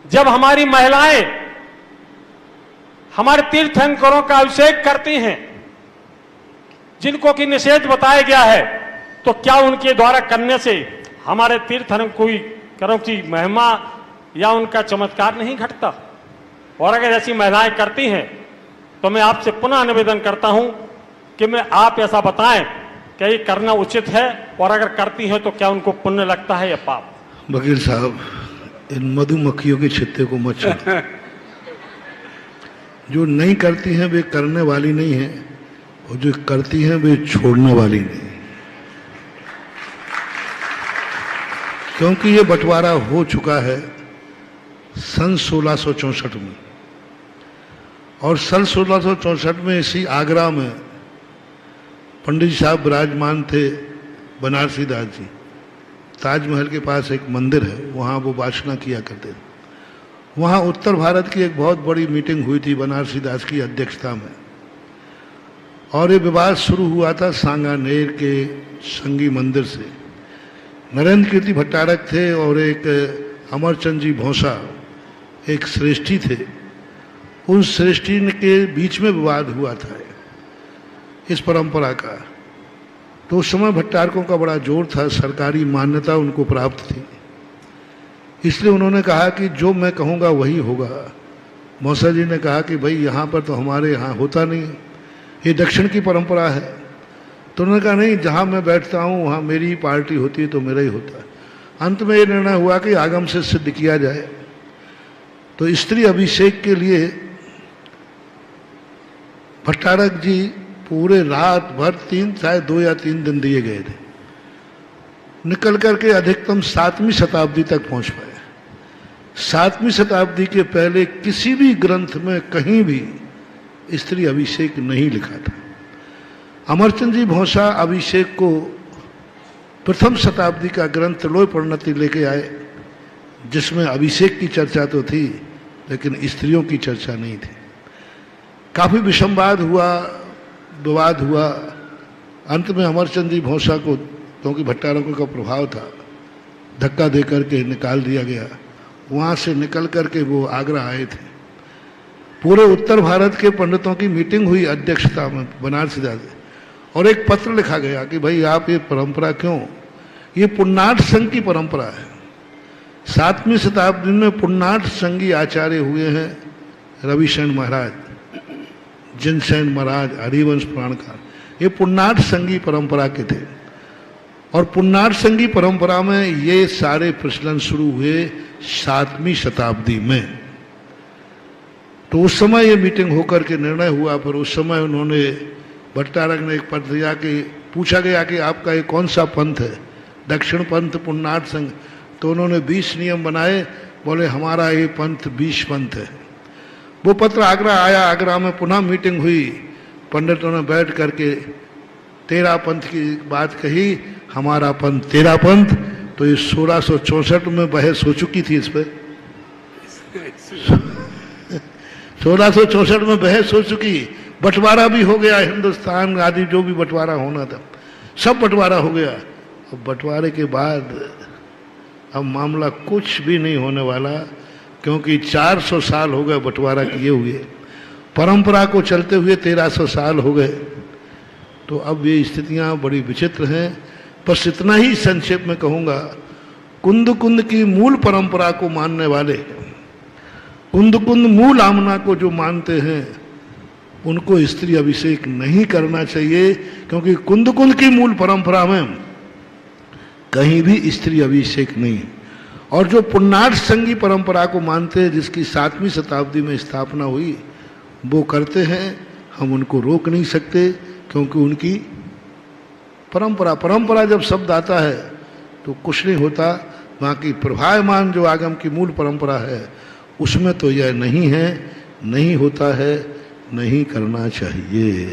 जब हमारी महिलाएं हमारे तीर्थंकरों का अभिषेक करती हैं, जिनको कि निषेध बताया गया है, तो क्या उनके द्वारा करने से हमारे तीर्थंकरों की महिमा या उनका चमत्कार नहीं घटता? और अगर ऐसी महिलाएं करती हैं तो मैं आपसे पुनः निवेदन करता हूं कि आप ऐसा बताएं कि ये करना उचित है, और अगर करती हैं तो क्या उनको पुण्य लगता है या पाप? वकील साहब, इन मधुमक्खियों के छित्ते को मत छोड़ो। जो नहीं करती हैं वे करने वाली नहीं है, और जो करती हैं वे छोड़ने वाली नहीं। क्योंकि ये बंटवारा हो चुका है सन 1664 में, और सन 1664 में इसी आगरा में पंडित साहब विराजमान थे, बनारसी दास जी। ताजमहल के पास एक मंदिर है, वहाँ वो वासना किया करते थे। वहाँ उत्तर भारत की एक बहुत बड़ी मीटिंग हुई थी बनारसी दास की अध्यक्षता में, और ये विवाद शुरू हुआ था सांगानेर के संगी मंदिर से। नरेंद्र कीर्ति भट्टारक थे और एक अमरचंद जी भौसा एक श्रेष्ठी थे। उन श्रेष्ठी के बीच में विवाद हुआ था इस परंपरा का। तो उस समय भट्टारकों का बड़ा जोर था, सरकारी मान्यता उनको प्राप्त थी, इसलिए उन्होंने कहा कि जो मैं कहूँगा वही होगा। मौसा जी ने कहा कि भाई यहाँ पर तो हमारे यहाँ होता नहीं, ये दक्षिण की परंपरा है। तो उन्होंने कहा नहीं, जहाँ मैं बैठता हूँ वहाँ मेरी पार्टी होती है तो मेरा ही होता है। अंत में ये निर्णय हुआ कि आगम से सिद्ध किया जाए। तो स्त्री अभिषेक के लिए भट्टारक जी पूरे रात भर शायद 2 या 3 दिन दिए गए थे। निकल करके अधिकतम 7वीं शताब्दी तक पहुंच पाए। 7वीं शताब्दी के पहले किसी भी ग्रंथ में कहीं भी स्त्री अभिषेक नहीं लिखा था। अमरचंद जी भौसा अभिषेक को प्रथम शताब्दी का ग्रंत लोय परिणति लेके आए, जिसमें अभिषेक की चर्चा तो थी लेकिन स्त्रियों की चर्चा नहीं थी। काफी विषमवाद हुआ, विवाद हुआ। अंत में अमरचंद जी भौसा को, क्योंकि भट्टारकों का प्रभाव था, धक्का दे करके निकाल दिया गया। वहाँ से निकल करके वो आगरा आए थे। पूरे उत्तर भारत के पंडितों की मीटिंग हुई अध्यक्षता में बनारसी दास, और एक पत्र लिखा गया कि भाई आप ये परंपरा क्यों, ये पुण्णाट संघ की परंपरा है। 7वीं शताब्दी में पुण्णाट संघी आचार्य हुए हैं रविशरण महाराज, जिनसेन महाराज, हरिवंश पुराणकार, ये पुण्णाट संघी परंपरा के थे। और पुण्णाट संघी परंपरा में ये सारे प्रचलन शुरू हुए 7वीं शताब्दी में। तो उस समय ये मीटिंग होकर के निर्णय हुआ। पर उस समय उन्होंने, भट्टारक ने एक पत्र दिया कि पूछा गया कि आपका ये कौन सा पंथ है, दक्षिण पंथ, पुण्णाट संघ। तो उन्होंने 20 नियम बनाए, बोले हमारा ये पंथ 20 पंथ है। वो पत्र आगरा आया, आगरा में पुनः मीटिंग हुई, पंडितों ने बैठ करके 13 पंथ की बात कही, हमारा पंथ 13 पंथ। तो ये 1664 में बहस हो चुकी थी इस पर। 1664 में बहस हो चुकी, बंटवारा भी हो गया, हिंदुस्तान आदि जो भी बंटवारा होना था सब बंटवारा हो गया। अब बंटवारे के बाद अब मामला कुछ भी नहीं होने वाला, क्योंकि 400 साल हो गए बंटवारा किए हुए, परंपरा को चलते हुए 1300 साल हो गए। तो अब ये स्थितियां बड़ी विचित्र हैं। बस इतना ही संक्षेप में कहूँगा, कुंद कुंद की मूल परंपरा को मानने वाले, कुंद कुंद मूल आमना को जो मानते हैं, उनको स्त्री अभिषेक नहीं करना चाहिए, क्योंकि कुंद कुंद की मूल परंपरा में कहीं भी स्त्री अभिषेक नहीं है। और जो पुण्णाट संघी परंपरा को मानते हैं, जिसकी 7वीं शताब्दी में स्थापना हुई, वो करते हैं। हम उनको रोक नहीं सकते, क्योंकि उनकी परंपरा जब शब्द आता है तो कुछ नहीं होता। बाकी प्रभायमान जो आगम की मूल परंपरा है, उसमें तो यह नहीं है, नहीं होता है, नहीं करना चाहिए।